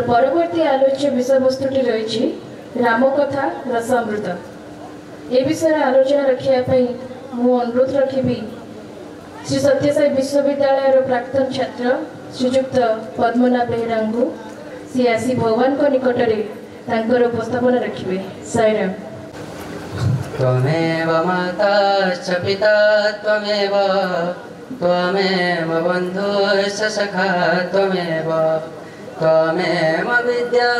परवर्ती आलोच्य विषयवस्तुटी रही रामकथा रसामृत। ए विषय आलोचना रखापी मु अनुरोध रखी श्री सत्यसाई विश्वविद्यालय प्राक्तन छात्र श्रीजुक्त पद्मनाभ बेहरा सी आसी भगवान को निकट उपस्थापन रखिए। साईराम। त्वमेव माताश्च पिता त्वमेव त्वमेव बन्धुश्च सखा त्वमेव त्वमेव विद्या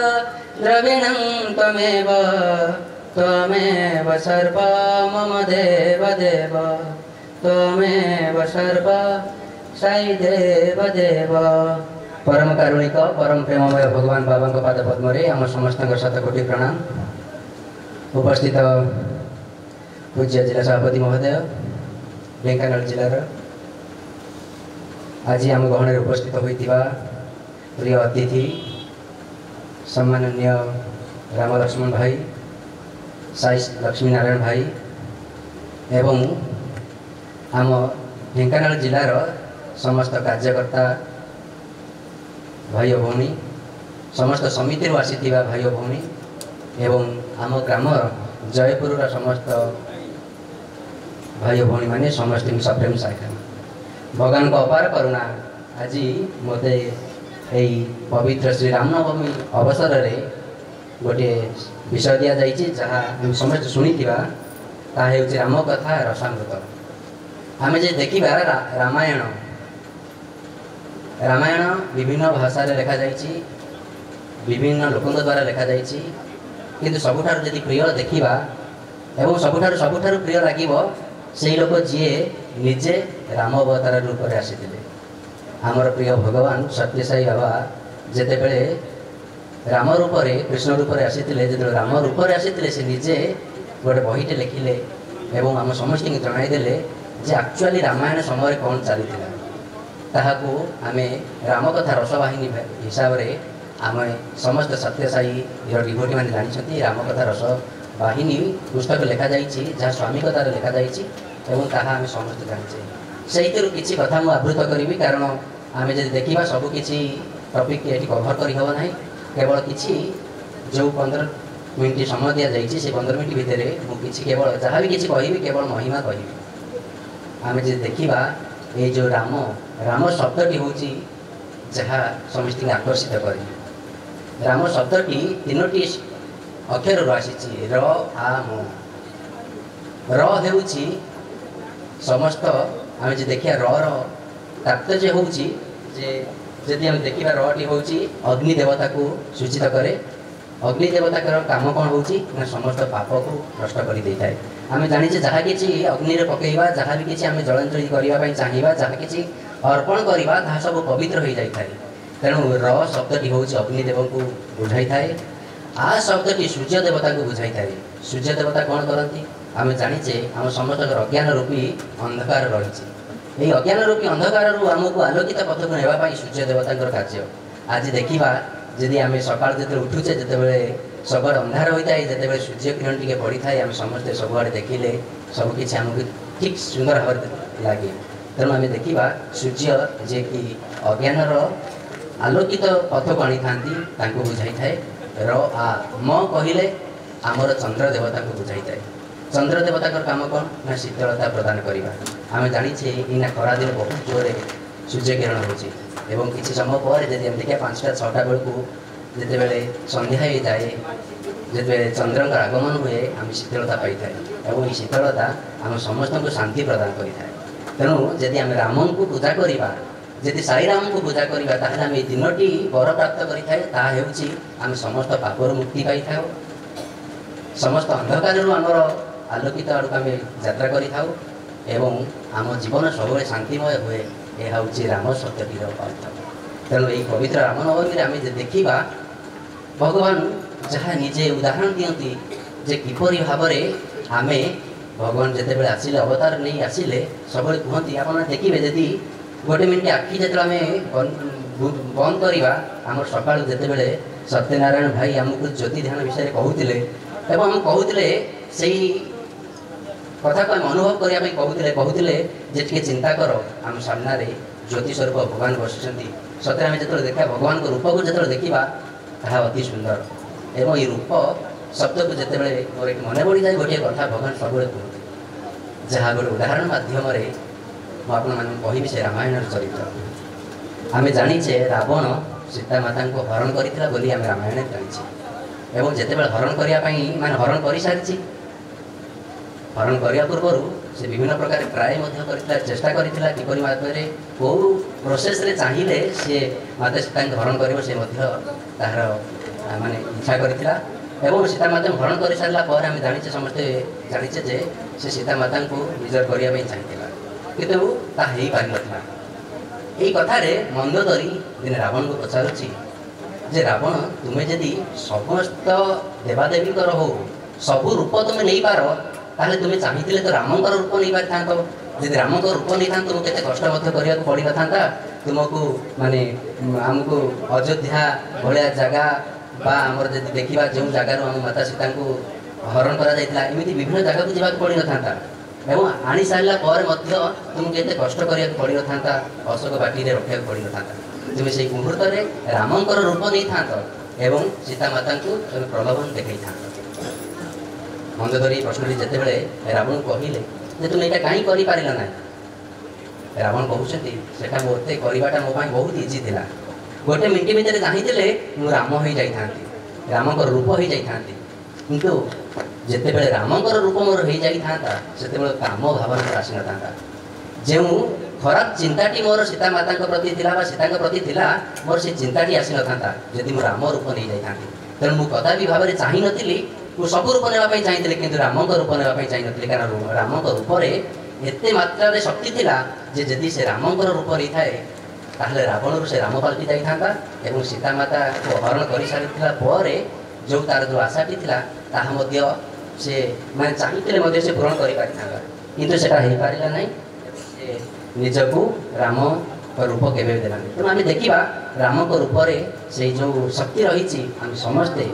द्रविणं त्वमेव त्वमेव सर्वा मम देव देव त्वमेव सर्वा साई देव देव। परम कारुणिक परम प्रेममय भगवान बाबा पाद पद्म आम समस्त शतकोटि प्रणाम। उपस्थित पूज्य जिला सभापति महोदय ढेंकानाल जिलार आज आम गहन उपस्थित होता प्रिय अतिथि सम्माननीय राम लक्ष्मण भाई साई लक्ष्मीनारायण भाई एवं आम ढेंकानाल जिलार समस्त कार्यकर्ता भाई भौणी समस्त समिति आसी भाई भौणी एवं आम ग्राम जयपुर समस्त भाई भौणी मैंने समस्त सप्रेम साइखा भगवान को अपार करुणा आज मते यही पवित्र श्री रामनवमी अवसर रे गोटे विषय दि जाइए जहाँ हम समस्त शुणी राम कथा रसामृत। आम जे देखा रामायण रामायण विभिन्न भाषा लिखा जाइए विभिन्न लोकों द्वारा लिखा जाइए किंतु सबुठार यदि प्रिय देखा एवं सबुठार प्रिय लगे से लोक जी निजे राम अवतार रूप में आसी आमर प्रिय भगवान सत्यसाई बाबा जिते बड़े राम रूप कृष्ण रूप में आसी जो राम रूप में आसी से निजे गोटे बहीटे लिखिले एवं आम समस्त जनईदे जे एक्चुअली रामायण समय कौन चली ताहाकू आम रामकथा रसवाहिनी हिसाब से आम समस्त सत्यसाई डिभोटी मैंने जानते रामकथा रसवाहिनी पुस्तक लिखा जाइए जहाँ स्वामी कथार लिखा जाइए आम समस्त जाने से किसी कथा मुझे आवृत करी कारण आम जब देखा सबकि टपिक ये कभर करना केवल किसी जो 15 मिनट समय दि जाइए से 15 मिनट भितर मुझे केवल जहाँ भी किसी कहि केवल महिमा कहि आम जब देखा ये जो राम राम शब्दटी हूँ जहाँ समस्त आकर्षित कर राम शब्दटी 3टी अक्षर आसी र आ म र समस्त आम जो देखिए तात्पर्य हूँ जदि आम देखा री हूँ अग्नि देवता को सूचित करे। अग्नि देवता काम कौन हो समस्त पाप को नष्ट कर दे था। आम जाने जहाँ कि अग्नि पकईवा जहाँ भी किसी आम जलांजलि करने चाहिए जहाँ कि अर्पण करवा ताहा सब पवित्र हो जाए तेणु र शब्दटी हूँ अग्निदेव को बुझाई थाए आ शब्दटी सूर्य देवता को बुझाई थाए। सूर्य देवता कौन करती आम जाने आम समस्त अज्ञान रूपी अंधकार रही अज्ञान रूपी अंधकार आमको आलोकित पथ को नापी सूर्य देवता कार्य आज देखा जदि आम सका जो उठुचे जिते सबुआड़ अंधार होता है जिते सूर्य किरण टी पड़ी थाए आम समस्ते सबुआड़े देखिले सबकि आमको ठीक सुंदर भाव लगे तेणु आम देखा सूर्य जे कि अज्ञानर आलोकित पथ को आनी था बुझाई थाए र आ म कहले आमर चंद्र देवता को बुझाई थाए। चंद्र देवता काम कौन ना शीतलता प्रदान करवा। आम जाने इना खरा दिन बहुत जोरे सूर्य किरण हो किसी समय पर जब हम देखिए 5टा 6टा बेलू जिते संध्या हो जाए जब चंद्र का आगमन हुए आम शीतलता पाई थाए और शीतलता आम समस्त को शांति प्रदान करें। तेणु जदि आम राम को पूजा करवा जदि साई राम को पूजा करवा ताहले आम 3टी वर प्राप्त करें आम समस्त पापर मुक्ति पाई था समस्त अंधकार आमर आलोकित आड़ आम यात्रा करूँ आम जीवन सब शांतिमय हुए यह हूँ राम शब्दटीर अर्थ। तेणु ये पवित्र रामनवमी आम देखा भगवान जहाँ निजे उदाहरण दिखती जे किपरि भाव आम भगवान जिते आसिले अवतार नहीं आसिले सब कहती आप देखिए जदि गोटे मिनट आखि जो आम बंद करवा आम सका जिते सत्यनारायण भाई आमको ज्योति ध्यान विषय कहते आम कहते से कथा को आम अनुभव करने कहते जे चिंता कर आम सामने ज्योति स्वरूप भगवान बसुँच सतरे आम जो देखा भगवान को रूप को जो देखा ତାହା ଅତି ସୁନ୍ଦର। ଏବଂ ଏ ରୂପ ଶବ୍ଦକୁ ଯେତେବେଳେ ମୋର ଏଠି ମନେ ପଡ଼ିଯାଏ ଗୋଟିଏ କଥା ଭଗବାନ ସବୁବେଳେ କୁହନ୍ତି, ଯାହା ଗୋଟେ ଉଦାହରଣ ମାଧ୍ୟମରେ ମୁଁ ଆପଣମାନଙ୍କୁ କହିବି ସେ ରାମାୟଣର ଚରିତ୍ର। ଆମେ ଜାଣିଛେ ରାବଣ ସୀତାମାତାଙ୍କୁ ହରଣ କରିଥିଲା ବୋଲି ଆମେ ରାମାୟଣରେ ଜାଣିଛେ। ଏବଂ ଯେତେବେଳେ ହରଣ କରିବା ପାଇଁ ହରଣ କରିସାରିଛି, ହରଣ କରିବା ପୂର୍ବରୁ ସେ ବିଭିନ୍ନ ପ୍ରକାର ଟ୍ରାଏ ମଧ୍ୟ କରିଥିଲା, ଚେଷ୍ଟା କରିଥିଲା କିପରି ଭାବରେ କେଉଁ ପ୍ରୋସେସ୍ରେ ଚାହିଁଲେ ସେ ମାତା ସୀତାଙ୍କୁ ହରଣ କରିବ ସେ ମଧ୍ୟ ତାହାର ଇଚ୍ଛା କରିଥିଲା। ଏବଂ ସୀତାମାତାଙ୍କୁ ହରଣ କରିସାରିଲା ପରେ ଆମେ ସମସ୍ତେ ଜାଣିଛେ ଯେ ସେ ସୀତାମାତାଙ୍କୁ ନିଜର କରିବା ପାଇଁ ଚାହିଁଥିଲା, କିନ୍ତୁ ତାହା ହେଇପାରିନଥିଲା। এই কথারে মন্দোদরী দিনে রাবণকে পচারুছি যে রাবণ তুমি যদি সমস্ত দেবাদেবীঙ্কর হো সবু রূপ তুমি নেই পার তাহলে তুমি চাহিলে তো রামঙ্কর রূপ নেই পারি থাকত। যদি রামঙ্কর রূপ নেই থাকত তুমি কেতে কষ্ট মধ্যে করা পড়ি নথান্তা। তুমকু মানে আমকু অযোধ্যা ভায়া জায়গা বা আমার যদি দেখা যে জায়গার আম মাতা সীতাঙ্কু হরণ করা যাইতিলা এমিতি বিভিন্ন জায়গাକୁ ଯିବାକୁ ପଡ଼ି ନଥାନ୍ତା। ଏବଂ ଆଣି ସାରିଲା ପରେ ମଧ୍ୟ ତୁମକୁ ଏତେ କଷ୍ଟ କରିବାକୁ ପଡ଼ିନଥାନ୍ତା, ଅଶୋକ ବାଟିରେ ରଖିବାକୁ ପଡ଼ିନଥାନ୍ତା। ତୁମେ ସେଇ ମୁହୂର୍ତ୍ତରେ ରାମଙ୍କର ରୂପ ନେଇଥାନ୍ତ ଏବଂ ସୀତାମାତାଙ୍କୁ ତୁମେ ପ୍ରଲୋଭନ ଦେଖାଇଥାନ୍ତ। ମନ୍ଦୋଦରୀ ପ୍ରଶ୍ନଟି ଯେତେବେଳେ ରାବଣଙ୍କୁ କହିଲେ ଯେ ତୁମେ ଏଇଟା କାହିଁ କରିପାରିଲ ନାହିଁ, ରାବଣ କହୁଛନ୍ତି ସେଟା ମୋତେ କରିବାଟା ମୋ ପାଇଁ ବହୁତ ଇଜି ଥିଲା। ଗୋଟେ ମିନିଟ୍ ଭିତରେ ଚାହିଁଥିଲେ ମୁଁ ରାମ ହୋଇଯାଇଥାନ୍ତି, ରାମଙ୍କର ରୂପ ହୋଇଯାଇଥାନ୍ତି। କିନ୍ତୁ ଯେତେବେଳେ ରାମଙ୍କର ରୂପ ମୋର ହେଇଯାଇଥାନ୍ତା ସେତେବେଳେ କାମ ଭାବନା ଆସିନଥାନ୍ତା। ଯେଉଁ ଖରାପ ଚିନ୍ତାଟି ମୋର ସୀତାମାତାଙ୍କ ପ୍ରତି ଥିଲା ବା ସୀତାଙ୍କ ପ୍ରତି ଥିଲା ମୋର ସେ ଚିନ୍ତାଟି ଆସିନଥାନ୍ତା ଯଦି ମୁଁ ରାମ ରୂପ ନେଇଯାଇଥାନ୍ତି। ତେଣୁ ମୁଁ କଦାପି ଭାବରେ ଚାହିଁନଥିଲି, ମୁଁ ସବୁ ରୂପ ନେବା ପାଇଁ ଚାହିଁଥିଲି କିନ୍ତୁ ରାମଙ୍କ ରୂପ ନେବା ପାଇଁ ଚାହିଁନଥିଲି। କାରଣ ରାମଙ୍କ ରୂପରେ ଏତେ ମାତ୍ରାରେ ଶକ୍ତି ଥିଲା ଯେ ଯଦି ସେ ରାମଙ୍କର ରୂପ ନେଇଥାଏ ତାହେଲେ ରାବଣରୁ ସେ ରାମ ପାଲଟି ଯାଇଥାନ୍ତା ଏବଂ ସୀତାମାତାକୁ ହରଣ କରିସାରିଥିଲା ପରେ ଯେଉଁ ତାର ଯେଉଁ ଆଶାଟି ଥିଲା ତାହା ମଧ୍ୟ ସେ ଚାହିଁଥିଲେ ମଧ୍ୟ ସେ ପୂରଣ କରିପାରିଥାନ୍ତା। କିନ୍ତୁ ସେଟା ହେଇପାରିଲା ନାହିଁ। ସେ ନିଜକୁ ରାମଙ୍କ ରୂପ କେବେ ଦେଲାନି। ତେଣୁ ଆମେ ଦେଖିବା ରାମଙ୍କ ରୂପରେ ସେଇ ଯେଉଁ ଶକ୍ତି ରହିଛି ଆମେ ସମସ୍ତେ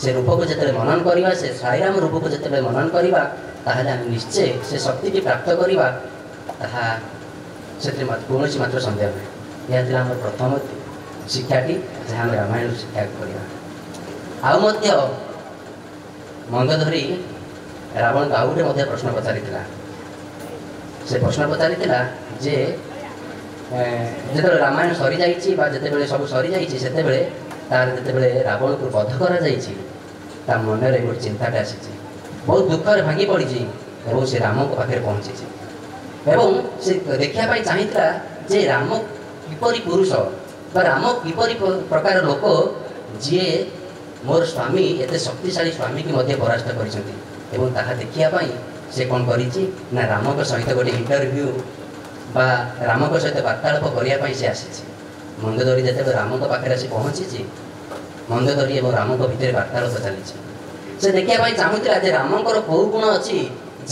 ସେ ରୂପକୁ ଯେତେବେଳେ ମନନ କରିବା, ସେ ସାଇରାମ ରୂପକୁ ଯେତେବେଳେ ମନନ କରିବା ତାହେଲେ ଆମେ ନିଶ୍ଚୟ ସେ ଶକ୍ତିଟି ପ୍ରାପ୍ତ କରିବା, ତାହା ସେଥିରେ କୌଣସି ମାତ୍ର ସନ୍ଦେହ ନାହିଁ। ଏହା ଥିଲା ଆମର ପ୍ରଥମ ଶିକ୍ଷାଟି ଯାହା ଆମେ ରାମାୟଣରୁ ଶିକ୍ଷା କରିବା। ଆଉ ମଧ୍ୟ ମନ୍ଦୋଦରୀ ରାବଣଙ୍କୁ ଆଉ ଗୋଟେ ମଧ୍ୟ ପ୍ରଶ୍ନ ପଚାରିଥିଲା। ସେ ପ୍ରଶ୍ନ ପଚାରିଥିଲା ଯେ ଯେତେବେଳେ ରାମାୟଣ ସରିଯାଇଛି ବା ଯେତେବେଳେ ସବୁ ସରିଯାଇଛି ସେତେବେଳେ ତାର ଯେତେବେଳେ ରାବଣକୁ ବଧ କରାଯାଇଛି ତା ମନରେ ଗୋଟେ ଚିନ୍ତାଟା ଆସିଛି, ବହୁତ ଦୁଃଖରେ ଭାଙ୍ଗି ପଡ଼ିଛି ଏବଂ ସେ ରାମଙ୍କ ପାଖରେ ପହଞ୍ଚିଛି ଏବଂ ସେ ଦେଖିବା ପାଇଁ ଚାହିଁଥିଲା ଯେ ରାମ କିପରି ପୁରୁଷ ବା ରାମ କିପରି ପ୍ରକାର ଲୋକ ଯିଏ ମୋର ସ୍ୱାମୀ ଏତେ ଶକ୍ତିଶାଳୀ ସ୍ୱାମୀକି ମଧ୍ୟ ପରାସ୍ତ କରିଛନ୍ତି। ଏବଂ ତାହା ଦେଖିବା ପାଇଁ ସେ କ'ଣ କରିଛି ନା ରାମଙ୍କ ସହିତ ଗୋଟେ ଇଣ୍ଟରଭ୍ୟୁ ବା ରାମଙ୍କ ସହିତ ବାର୍ତ୍ତାଳାପ କରିବା ପାଇଁ ସେ ଆସିଛି। ମନ୍ଦୋଦରୀ ଯେତେବେଳେ ରାମଙ୍କ ପାଖରେ ଆସି ପହଞ୍ଚିଛି, ମନ୍ଦୋଦରୀ ଏବଂ ରାମଙ୍କ ଭିତରେ ବାର୍ତ୍ତାଳାପ ଚାଲିଛି। ସେ ଦେଖିବା ପାଇଁ ଚାହୁଁଥିଲା ଯେ ରାମଙ୍କର କେଉଁ ଗୁଣ ଅଛି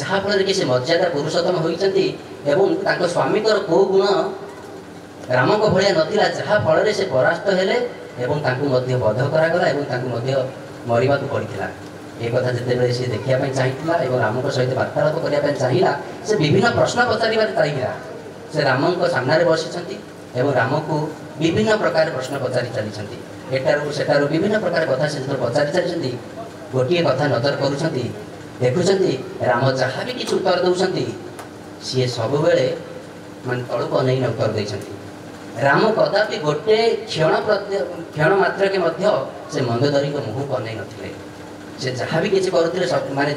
ଯାହାଫଳରେ କି ସେ ମର୍ଯ୍ୟାଦା ପୁରୁଷୋତ୍ତମ ହୋଇଛନ୍ତି ଏବଂ ତାଙ୍କ ସ୍ୱାମୀଙ୍କର କେଉଁ ଗୁଣ ରାମଙ୍କ ଭଳିଆ ନଥିଲା ଯାହାଫଳରେ ସେ ପରାସ୍ତ ହେଲେ ଏବଂ ତାଙ୍କୁ ମଧ୍ୟ ବଧ କରାଗଲା ଏବଂ ତାଙ୍କୁ ମଧ୍ୟ ମରିବାକୁ ପଡ଼ିଥିଲା। ଏ କଥା ଯେତେବେଳେ ସେ ଦେଖିବା ପାଇଁ ଚାହିଁଥିଲା ଏବଂ ରାମଙ୍କ ସହିତ ବାର୍ତ୍ତାଳାପ କରିବା ପାଇଁ ଚାହିଁଲା, ସେ ବିଭିନ୍ନ ପ୍ରଶ୍ନ ପଚାରିବାରେ ଚାହିଁଲା। ସେ ରାମଙ୍କ ସାମ୍ନାରେ ବସିଛନ୍ତି ଏବଂ ରାମକୁ ବିଭିନ୍ନ ପ୍ରକାର ପ୍ରଶ୍ନ ପଚାରି ଚାଲିଛନ୍ତି। ଏଠାରୁ ସେଠାରୁ ବିଭିନ୍ନ ପ୍ରକାର କଥା ସେ ଯେତେବେଳେ ପଚାରି ଚାଲିଛନ୍ତି, ଗୋଟିଏ କଥା ନଜର କରୁଛନ୍ତି, ଦେଖୁଛନ୍ତି ରାମ ଯାହା ବି କିଛି ଉତ୍ତର ଦେଉଛନ୍ତି ସିଏ ସବୁବେଳେ ତଳକୁ ଅନେଇ ଉତ୍ତର ଦେଇଛନ୍ତି। ରାମ କଦାପି ଗୋଟେ କ୍ଷଣ ମାତ୍ରକେ ମଧ୍ୟ ସେ ମନ୍ଦୋଦରୀଙ୍କ ମୁହଁକୁ ଅନେଇ ନଥିଲେ। ସେ ଯାହା ବି କିଛି କରୁଥିଲେ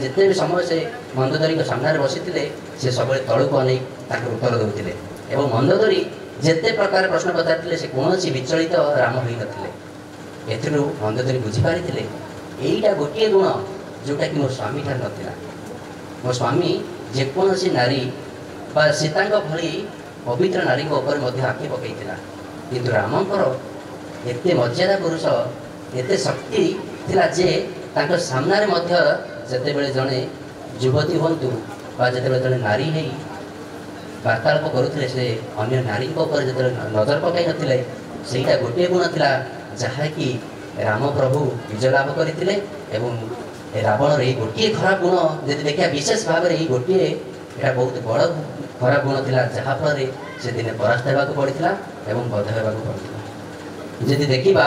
ଯେତେ ବି ସମୟ ସେ ମନ୍ଦୋଦରୀଙ୍କ ସାମ୍ନାରେ ବସିଥିଲେ ସେ ସବୁବେଳେ ତଳକୁ ଅନେଇ ତାଙ୍କୁ ଉତ୍ତର ଦେଉଥିଲେ ଏବଂ ମନ୍ଦୋଦରୀ ଯେତେ ପ୍ରକାର ପ୍ରଶ୍ନ ପଚାରିଥିଲେ ସେ କୌଣସି ବିଚଳିତ ରାମ ହୋଇନଥିଲେ। ଏଥିରୁ ମନ୍ଦୋଦରୀ ବୁଝିପାରିଥିଲେ ଏଇଟା ଗୋଟିଏ ଗୁଣ ଯେଉଁଟାକି ମୋ ସ୍ୱାମୀଠାରେ ନଥିଲା। ମୋ ସ୍ୱାମୀ ଯେକୌଣସି ନାରୀ ବା ସୀତାଙ୍କ ଭଳି ପବିତ୍ର ନାରୀଙ୍କ ଉପରେ ମଧ୍ୟ ଆଖି ପକାଇଥିଲା, କିନ୍ତୁ ରାମଙ୍କର ଏତେ ମର୍ଯ୍ୟାଦା ପୁରୁଷ, ଏତେ ଶକ୍ତି ଥିଲା ଯେ ତାଙ୍କ ସାମ୍ନାରେ ମଧ୍ୟ ଯେତେବେଳେ ଜଣେ ଯୁବତୀ ହୁଅନ୍ତୁ ବା ଯେତେବେଳେ ଜଣେ ନାରୀ ହେଇ ବାର୍ତ୍ତାଳାପ କରୁଥିଲେ ସେ ଅନ୍ୟ ନାରୀଙ୍କ ଉପରେ ଯେତେବେଳେ ନଜର ପକାଇ ନଥିଲେ, ସେଇଟା ଗୋଟିଏ ଗୁଣ ଥିଲା ଯାହାକି ରାମ ପ୍ରଭୁ ବିଜୟ ଲାଭ କରିଥିଲେ। ଏବଂ ରାବଣର ଏଇ ଗୋଟିଏ ଖରାପ ଗୁଣ ଯଦି ଦେଖିବା ବିଶେଷ ଭାବରେ ଏଇ ଗୋଟିଏ ଏଇଟା ବହୁତ ବଡ଼ ଖରାପ ଗୁଣ ଥିଲା ଯାହାଫଳରେ ସେ ଦିନେ ପରାସ୍ତ ହେବାକୁ ପଡ଼ିଥିଲା ଏବଂ ବଧ ହେବାକୁ ପଡ଼ିଥିଲା। ଯଦି ଦେଖିବା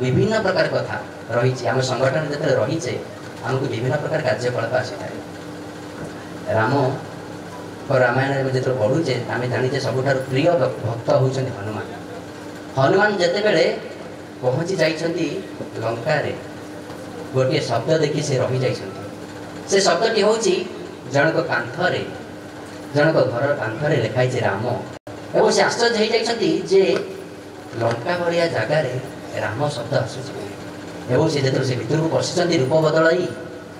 विभिन्न प्रकार कथा रही आम संगठन जो रहीचे आमको विभिन्न प्रकार कार्यकलाप आसी था राम रामायण जो पढ़ुचे आम जाचे सबुठ प्रिय भक्त होती हनुमान हनुमान जितेबले पहुँची जाइछन्ति लंका रे गोटे शब्द देखि से रही जाइछन्ति से शब्दटी होची जनक कांथरे जनक घर कांथरे लिखाई राम एवं से आश्चर्य हो जाइछन्ति जे लंका भलिया जगार राम शब्द आसुची एवं से जो से भितर को पशिचन्ति रूप बदलाई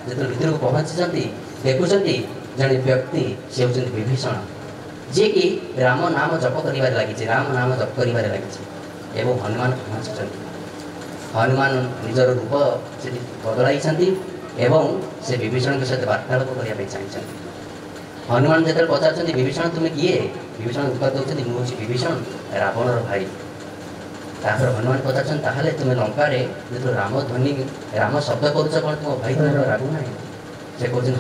जो भितर को पहुँची देखुंट जड़े व्यक्ति से होती विभीषण जी कि राम नाम जप कर लगी राम नाम जप कर लगी एवं हनुमान पहुँची हनुमान निजर रूप से बदलाई एवं से विभीषण के सहित वार्तालाप करने चाहिए हनुमान जो पचार विभीषण तुम्हें किए विभीषण उत्तर दौरान मुझे विभीषण रावणर भाई तापर हनुमान पचार तुम्हें लंका जो राम ध्वनि राम शब्द करुच कौन तुम भाई तुम रागु ना से कहते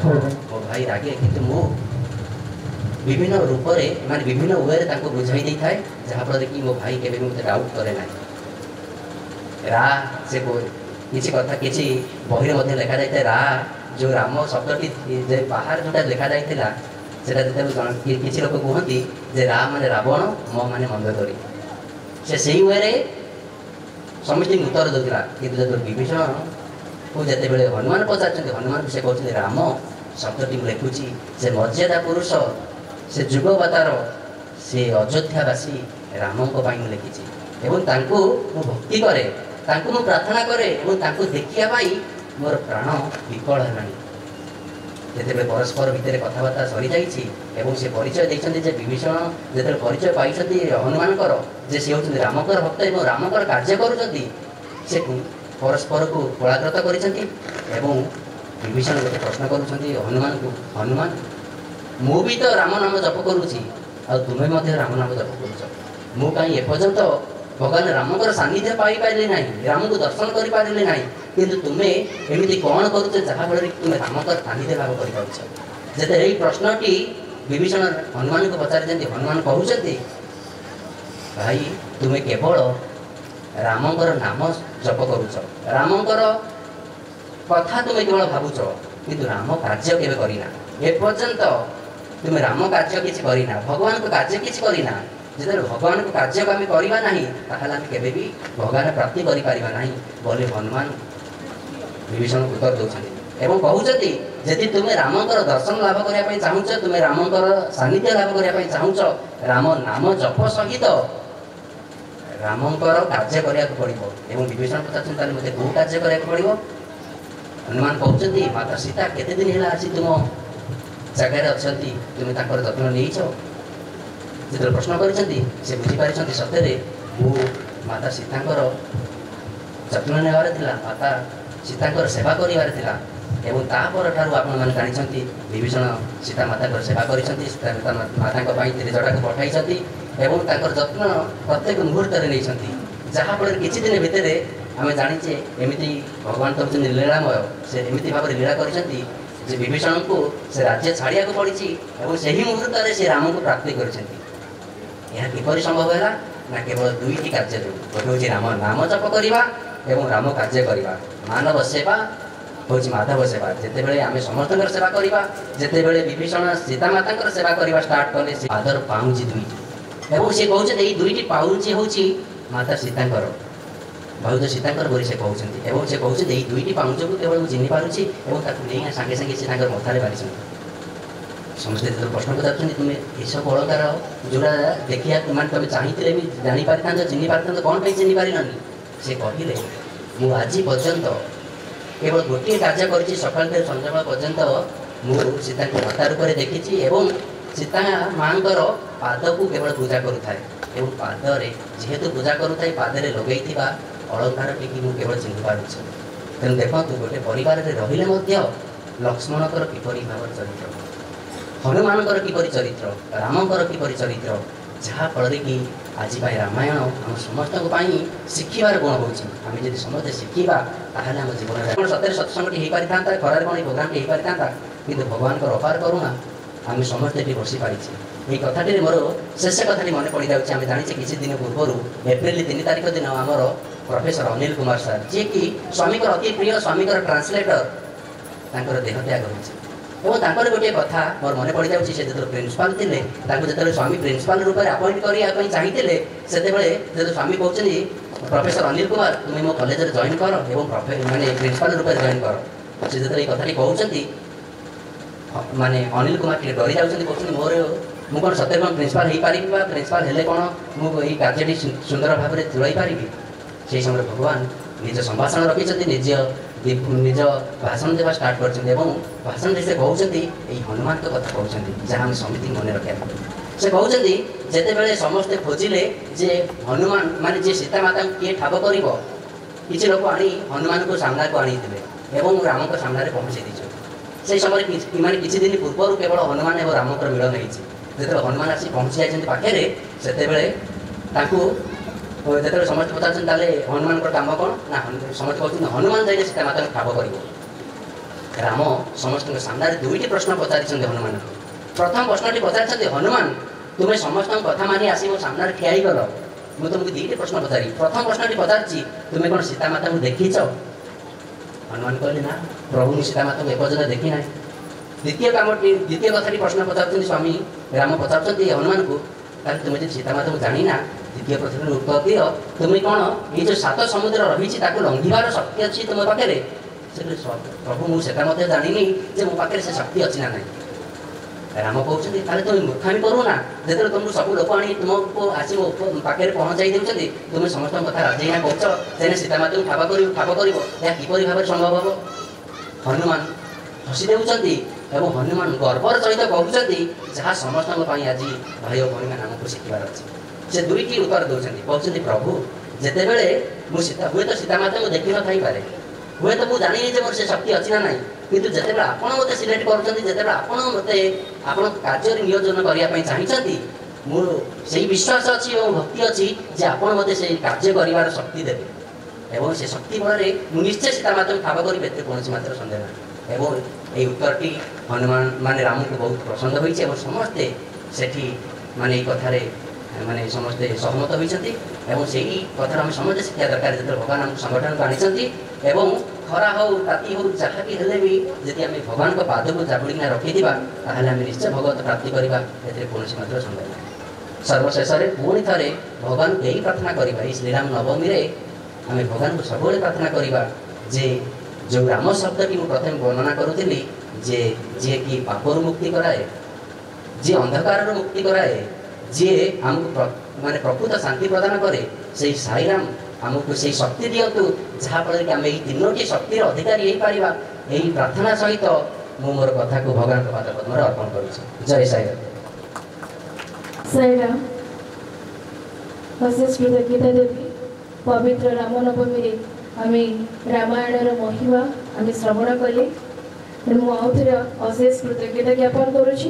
मो भाई रागे कि मु विभिन्न रूप माने विभिन्न वे बुझाई दे थाए जहाँफल कि मो भाई केवे मत डाउट करे ना रा से किसी कथा किसी बही में लिखा जाए रा जो राम शब्दटी बाहर जोटा लिखा जाता से किसी लोग कहती जे रा माने रावण म माने मंदोदरी से वे समस्त उत्तर दूसरा कि जो विभीषण को जिते बड़े हनुमान पचार हनुमान से कहते राम शब्दटी लिखुची से मर्यादा पुरुष से जुगवतार से अयोध्यावासी राम लिखी भक्ति करे प्रार्थना करे देखा मोर प्राण विकल है जिते परस्पर भितर कथबार्ता सरी जाइए से परिचय देखते विभीषण जो परिचय पाई हनुमान से होती रामकर भक्त और रामकर कार्य कर परस्पर को कोलाग्रत कर विभीषण गोटे प्रश्न कर हनुमान को हनुमान मु भी तो राम नाम जप करुँची तुम्हें राम नाम जप कर मु कहीं एपर्यंत भगवान रामकर सानिध्य पाई पारे ना राम को दर्शन कर पारे ना किंतु तुम्हें एमती कौन करुच जहाँफल तुम्हें रामकर सानिध्य लाभ कर यही प्रश्नटी विभीषण हनुमान को पचार हनुमान कहते भाई तुम्हें केवल रामकर नाम जप करुच रामकर कथा तुम्हें केवल भावुच किंतु राम कार्य केवे करीना एपर्यंत तुम्हें राम कार्य किसी करीना भगवान को कार्य किसी करीना जो भगवान को कार्य को आम करवा ना ताहले आम केवे भी भगवान प्राप्ति करि परिबा नाही बोले हनुमान विभीषण उत्तर दौरान एवं कहते यदि तुम्हें रामकर दर्शन लाभ करने चाहूच तुम्हें रामकर सानिध्य लाभ करने चाहूच राम नाम जप सहित रामकर कार्य करने पड़ो एवं विभीषण पचार मत कौ कार्य करने पड़ो हनुमान कहते माता सीता केते दिन है आसी तुम जगार अच्छा तुम्हें जत्न नहीं जो प्रश्न कर बुझीपारी सत्य मु माता सीतांकर जत्न नेबार माता सीतांकर सेवा करिवार एवं तापर ठारू आपण मैंने जानी विभीषण सीता माता सेवा कर सीता माता त्रिजटा को पठाई एवं जत्न प्रत्येक मुहूर्त नहीं जहाँफल किसी दिन भितर आम जाचे एमती भगवान तो लीलामय से एमती भाव लीला कर विभीषण को से राज्य छाड़िया पड़ी से मुहूर्त से राम को प्राप्ति कर किपरि संभव है ना केवल दुईटी कार्य जो गोटे हूँ राम नाम जप करवा एवं राम कार्य करवा मानव सेवा हूँ माधव सेवा जिते आम समस्त सेवा करवा जिते विभीषण सीता माता सेवा करवा स्टार्ट कले आदर पाऊँच दुईटी एवं सी कहते यही दुईटी पाऊँच हूँ माता सीतांकर बहुत सीतांकर बोली से कहते एवं से कहते यही दुईटी पाऊँच को केवल चिन्ह पार्टी नहीं सागे सागे से मथारे मारी समस्ते जो प्रश्न पचार तुम्हें ये सब अलंकार जोड़ा देखिए तुम चाहिए भी जापार चिन्ह पार कौन पर चिन्ह पार से कहले मु आज पर्यंत केवल गोटे कार्य कर सकाल संध्या पर्यंत मु सीता को माता रूप में देखी सीता माँ पाद को केवल पूजा करुए पादरे जेहेतु पूजा करुए पादे लगे अलंकार टी केवल चिन्ह पार्छ तेणु देखो गोटे परिवार रहिले लक्ष्मणकर किपरि भाव चरित्र हनुमानकर किपरि चरित्र रामकर किपरि चरित्र जहाँफल कि आज रामायण आम समस्त शिखार गुण हो समस्ते शिखा ताहले आम जीवन सत्य सत्संगटी हो पारि था खरार कौन प्रोग्राम हो पारि था कि भगवान अपार करुणा आम समस्ते बसी पारी ये कथाटी मोर शेष कथाटी मन पड़ जाए आम जाने किसी दिन पूर्व एप्रिल 3 तारिख दिन आमर प्रोफेसर अनिल कुमार सर जी कि स्वामी अति प्रिय स्वामी ट्रांसलेटर तांकर देह त्याग होइछि और तांकर गोटे कथा मोर मन पड़ जाउछि से जतो प्रिंसिपल थिले तांको जतो स्वामी प्रिंसिपल रूप में अपॉइंट करिया पई चाहिथिले सेते बेले जतो स्वामी कहउछनी प्रोफेसर अनिल कुमार तुम मो कॉलेज रे जॉइन कर एवं माने प्रिंसिपल रूप में जॉइन कर से जतो ए कथाटी कहउछंती माने अनिल कुमार के डरी जाउछंती कहउछनी मोर मु कोन सत्य कोन प्रिंसिपल हेई पारिबि बा प्रिंसिपल हेले कोन मु एई कार्यटी सुंदर भाव में तुलाई पारिबि से समय भगवान निज संभाषण रखिछंती निज भाषण देवा स्टार्ट कर भाषण से कहते हनुमान तो कथा कहते जहाँ हम समिति मन रखा से कहते जिते बड़े समस्ते खोजिले जे हनुमान माने जे सीता माता किए ठाब कर किसी लोक आनी हनुमान को सामना को आनी एवं राम को सामने पहुँचे दी से समय माने किसी दिन पूर्व केवल हनुमान और राम मिलन होती जो हनुमान आसी पहुँची जाती पाखे से जो समस्त पचार हनुमान कम कौन ना समस्त कहते हनुमान जाइए सीता माता ठाब कर राम समस्त सामने दुईटी प्रश्न पचारि हनुमान प्रथम प्रश्न पचारि हनुमान तुम्हें समस्त कथा मानी आसी मो सामने ठिया गल मुझे तुमको दुईटी प्रश्न पचारि प्रथम प्रश्न पचारि तुम्हें कौन सीता माता को देखीच हनुमान कहले ना प्रभु मुझे सीता माता को एपर्यंत देखी ना द्वितीय कथा प्रश्न पचार स्वामी राम पचार हनुमान को तुम्हें सीता माता को जानी ना द्वितीय प्रश्न उत्तर दियो तुम्हें कौन ये जो 7 समुद्र रही लंघिबार शक्ति अच्छी तुम पाखे प्रभु मुझे जानी जे मो पाखे से शक्ति अच्छी ना ना राम कहते तुम मूर्खामी करू ना जो तुमको सब लोक आनी तुमको आसी मो पाखे पहुँचाई देते तुम्हें समस्त कथा राजी ना कौच सीता माता को ठाब कर किपर भाव संभव हम हनुमान हसी देउछंती एवं हनुमान गर्वर सहित कहते जहाँ समस्त आज भाई और भौणी आमको शिखबार अच्छे से दुईटी उत्तर दौरान कहते प्रभु जिते बड़े मुझे हुए तो सीता माता को देखी न थी पारे हुए तो मुझे जानी मोर से शक्ति अच्छी ना ना कितु जिते आपड़ मत सिलेक्ट कर मत आप कार्य नियोजन करने चाहती मोर से विश्वास अच्छी और भक्ति अच्छी जे आप मत से कार्य कर शक्ति देवे एवं से शक्ति बल में निश्चय सीता माता को ठाब करी कौन मात्र सन्देह ना एवं ये उत्तरटी हनुमान माने राम को बहुत पसंद होइछे और समस्ते सेठी माने ये कथारे माने समस्ते सहमत होइछंती एवं सेही कथा हम समझे शिक्षा दरकार जते भगवान हम संगठन को आनिछंती एवं खरा हो ताती हो जहाँ भी हेले भी यदि आम भगवान को पाद को जाबुड़ीना रखिथिबा ताहले आम निश्चय भगवत प्राप्ति करबा एते कोनोसी मात्र संदेह नहीं सर्वशेष रे पुणी थरे भगवान को यही प्रार्थना करबा ई श्रीराम नवमी रे आम भगवान को सबले प्रार्थना करबा जे जो राम शब्द की प्रथम वर्णना करुली जे जी कि पापर मुक्ति कराए जी अंधकार मुक्ति कराए जी आमको माने प्रकृत शांति प्रदान करे से साई राम आमको से शक्ति दिंतु जहाँफल कि आम ये 3टी शक्तिर अधिकारी हो पारिबा यही प्रार्थना सहित मु मोर कथा को भगवान पाद पद्म अर्पण करुछि जय साई साईराम अशेष कृतज्ञता देवी पवित्र रामनवमी रे आम रामायण महिमा आम श्रवण कले तेणु मुझे अशेष कृतज्ञता ज्ञापन करुछि।